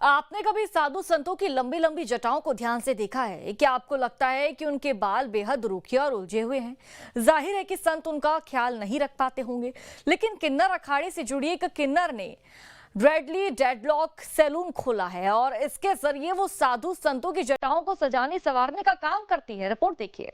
आपने कभी साधु संतों की लंबी लंबी जटाओं को ध्यान से देखा है? क्या आपको लगता है कि उनके बाल बेहद रूखे और उलझे हुए हैं? जाहिर है कि संत उनका ख्याल नहीं रख पाते होंगे, लेकिन किन्नर अखाड़े से जुड़ी एक किन्नर ने रेडली डेडलॉक सैलून खोला है और इसके जरिए वो साधु संतों की जटाओं को सजाने संवारने का काम करती है। रिपोर्ट देखिए।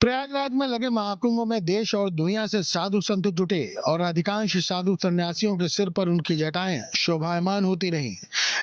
प्रयागराज में लगे महाकुंभ में देश और दुनिया से साधु संत जुटे और अधिकांश साधु सन्यासियों के सिर पर उनकी जटाएं शोभायमान होती रहीं,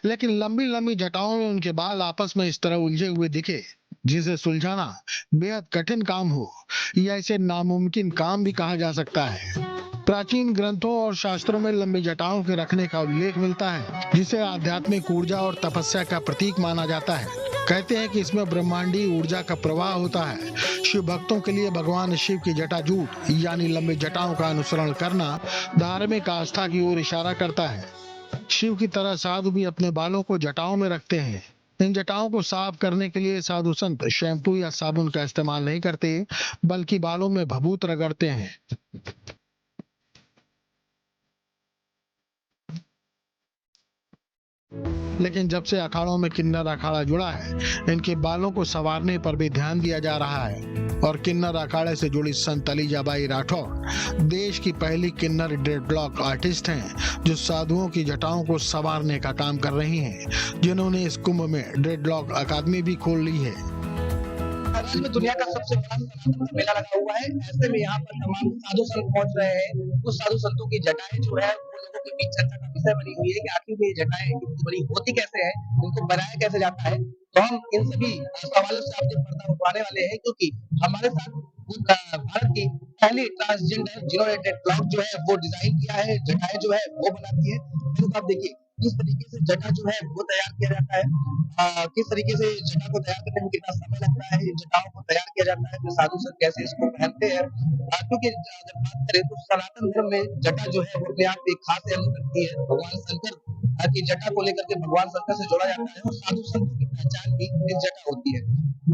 लेकिन लंबी लंबी जटाओं में उनके बाल आपस में इस तरह उलझे हुए दिखे जिसे सुलझाना बेहद कठिन काम हो या इसे नामुमकिन काम भी कहा जा सकता है। प्राचीन ग्रंथों और शास्त्रों में लंबी जटाओं के रखने का उल्लेख मिलता है, जिसे आध्यात्मिक ऊर्जा और तपस्या का प्रतीक माना जाता है। कहते हैं कि इसमें ब्रह्मांडीय ऊर्जा का प्रवाह होता है। शिव भक्तों के लिए भगवान शिव की जटाजूट यानी लंबी जटाओं का अनुसरण करना धार्मिक आस्था की ओर इशारा करता है। शिव की तरह साधु भी अपने बालों को जटाओं में रखते हैं। इन जटाओं को साफ करने के लिए साधु संत शैम्पू या साबुन का इस्तेमाल नहीं करते, बल्कि बालों में भभूत रगड़ते हैं। लेकिन जब से अखाड़ों में किन्नर अखाड़ा जुड़ा है, इनके बालों को संवारने पर भी ध्यान दिया जा रहा है। और किन्नर अखाड़े से जुड़ी संत अलीजाबाई राठौर देश की पहली किन्नर ड्रेडलॉक आर्टिस्ट हैं, जो साधुओं की जटाओं को संवारने का काम कर रही हैं, जिन्होंने इस कुंभ में ड्रेडलॉक अकादमी भी खोल ली है। में दुनिया का सबसे बड़ा सनातन मेला लगा हुआ है। ऐसे में यहाँ पर तमाम साधु संत पहुंच रहे हैं। कुछ साधु संतों की जटाएं जो है वो लोगों के बीच चर्चा का विषय बनी हुई है कि आखिर ये जटाएं इतनी बड़ी होती कैसे है, इनको बनाया कैसे जाता है। तो हम इन सभी सवालों से आपके पर्दा उठवाने वाले हैं, क्योंकि हमारे साथ भारत की पहली ट्रांसजेंडर जिन्होंने ड्रेडलॉक जो है वो डिजाइन किया है, जटाएं जो है वो बनाती है। तो आप देखिए किस तरीके से जटा जो है वो तैयार किया जाता है, किस तरीके से जटा को तैयार करने में कितना समय लगता है, जटाओं को तैयार किया जाता है, साधु संत कैसे इसको पहनते हैं। क्योंकि जब बात करें तो सनातन धर्म में जटा जो है वो अपने आप एक खास अहम रखती है। भगवान शंकर की जटा को लेकर के भगवान शंकर से जोड़ा जाता है और साधु संतों की पहचान भी इस जटा होती है।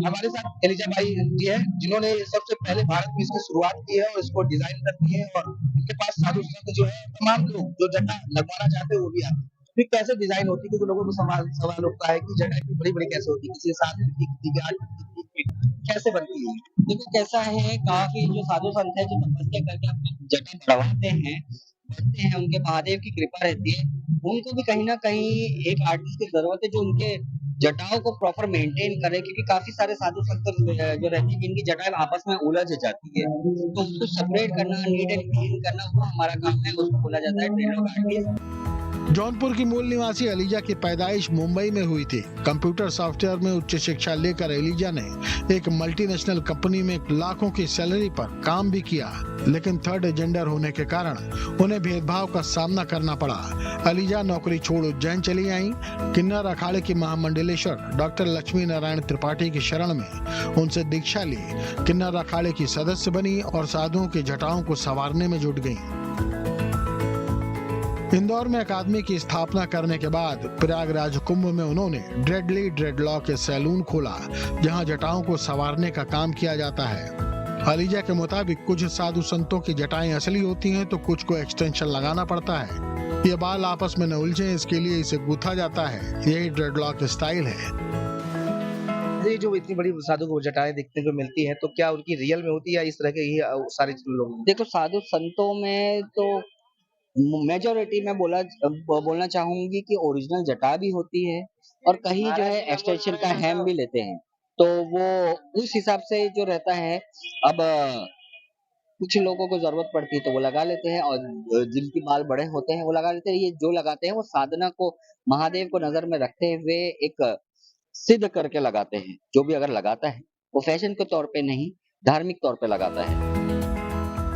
हमारे साथ एलिजाबाई जी है, जिन्होंने सबसे पहले भारत में इसकी शुरुआत की है और इसको डिजाइन करती है। और इनके पास साधु संत जो है तमाम लोग जो जटा लगवाना चाहते हैं वो भी आते हैं। फिर कैसे डिजाइन होती है, क्योंकि लोगों को सवाल उठता है कि जगह इतनी बड़ी बड़ी कैसे होती है, किसी 7 फीट की, किसी की 8 फीट की, कैसे बनती है। देखो कैसा है, काफी जो साधु संत है जो तपस्या करके अपनी जटा बढ़वाते हैं, बढ़ते हैं, उनके महादेव की कृपा रहती है। उनको भी कहीं ना कहीं एक आर्टिस्ट की जरूरत है जो उनके जटाओं को प्रॉपर मेंटेन करे, क्योंकि काफी सारे साधु संत जो रहते हैं जिनकी जटाएं आपस में उलझ जाती है, तो उसको सेपरेट करना, नीट एंड क्लीन करना, वो हमारा काम है। उसको बोला जाता है ड्रेडलॉक आर्टिस्ट। जौनपुर की मूल निवासी एलिजा की पैदाइश मुंबई में हुई थी। कंप्यूटर सॉफ्टवेयर में उच्च शिक्षा लेकर एलिजा ने एक मल्टीनेशनल कंपनी में लाखों की सैलरी पर काम भी किया, लेकिन थर्ड जेंडर होने के कारण उन्हें भेदभाव का सामना करना पड़ा। एलिजा नौकरी छोड़ उज्जैन चली आई। किन्नर अखाड़े की महामंडलेश्वर डॉक्टर लक्ष्मी नारायण त्रिपाठी की शरण में उनसे दीक्षा ली, किन्नर अखाड़े की सदस्य बनी और साधुओं की जटाओं को संवारने में जुट गई। इंदौर में अकादमी की स्थापना करने के बाद प्रयागराज कुंभ में उन्होंने ड्रेडली ड्रेडलॉक सैलून खोला, जहां जटाओं को संवारने का काम किया जाता है। अलीजा के मुताबिक कुछ साधु संतों की जटाएं असली होती हैं, तो कुछ को एक्सटेंशन लगाना पड़ता है। ये बाल आपस में न उलझे, इसके लिए इसे गूथा जाता है। यही ड्रेडलॉक स्टाइल है। ये जो इतनी बड़ी साधु को जटाएं दिखने को मिलती है, तो क्या उनकी रियल में होती है या इस तरह के ही सारे लोग? देखो साधु संतों में तो मेजोरिटी में बोलना चाहूंगी कि ओरिजिनल जटा भी होती है और कहीं जो है एक्सटेंशन का हेम भी लेते हैं, तो वो उस हिसाब से जो रहता है। अब कुछ लोगों को जरूरत पड़ती है तो वो लगा लेते हैं, और जिनके बाल बड़े होते हैं वो लगा लेते हैं। ये जो लगाते हैं वो साधना को, महादेव को नजर में रखते हुए एक सिद्ध करके लगाते हैं। जो भी अगर लगाता है वो फैशन के तौर पे नहीं, धार्मिक तौर पे लगाता है।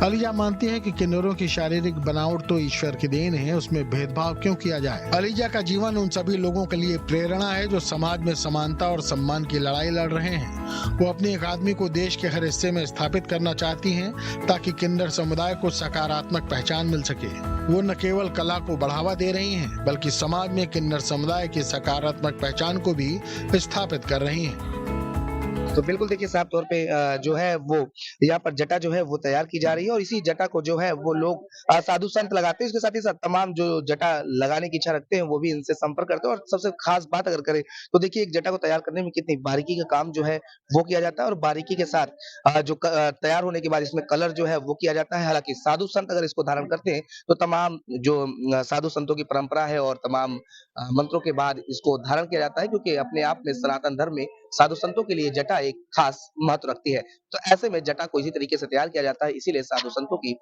अलीजा मानती है कि किन्नरों की शारीरिक बनावट तो ईश्वर की देन है, उसमें भेदभाव क्यों किया जाए। अलीजा का जीवन उन सभी लोगों के लिए प्रेरणा है जो समाज में समानता और सम्मान की लड़ाई लड़ रहे हैं। वो अपनी अकादमी को देश के हर हिस्से में स्थापित करना चाहती हैं ताकि किन्नर समुदाय को सकारात्मक पहचान मिल सके। वो न केवल कला को बढ़ावा दे रही हैं, बल्कि समाज में किन्नर समुदाय की सकारात्मक पहचान को भी स्थापित कर रही हैं। तो बिल्कुल देखिए साफ तौर पे जो है वो यहाँ पर जटा जो है वो तैयार की जा रही है और इसी जटा को जो है वो लोग साधु संत लगाते हैं। इसके साथ ही साथ तमाम जो जटा लगाने की इच्छा रखते हैं वो भी इनसे संपर्क करते हैं। और सबसे खास बात अगर करें तो देखिए एक जटा को तैयार करने में कितनी बारीकी का काम जो है वो किया जाता है और बारीकी के साथ तैयार होने के बाद इसमें कलर जो है वो किया जाता है। हालांकि साधु संत अगर इसको धारण करते हैं तो तमाम जो साधु संतों की परंपरा है और तमाम मंत्रों के बाद इसको धारण किया जाता है, क्योंकि अपने आप में सनातन धर्म में साधु संतों के लिए जटा एक खास महत्व रखती है। तो ऐसे में जटा को इसी तरीके से तैयार किया जाता है, इसीलिए साधु संतों की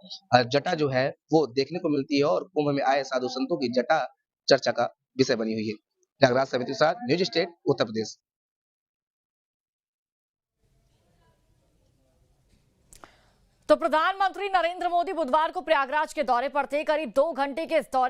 जटा जो है वो देखने को मिलती है और कुंभ में आए साधु संतों की जटा चर्चा का विषय बनी हुई है। त्यागराज समिति के साथ न्यूज स्टेट उत्तर प्रदेश। तो प्रधानमंत्री नरेंद्र मोदी बुधवार को प्रयागराज के दौरे पर थे। करीब 2 घंटे के इस दौरे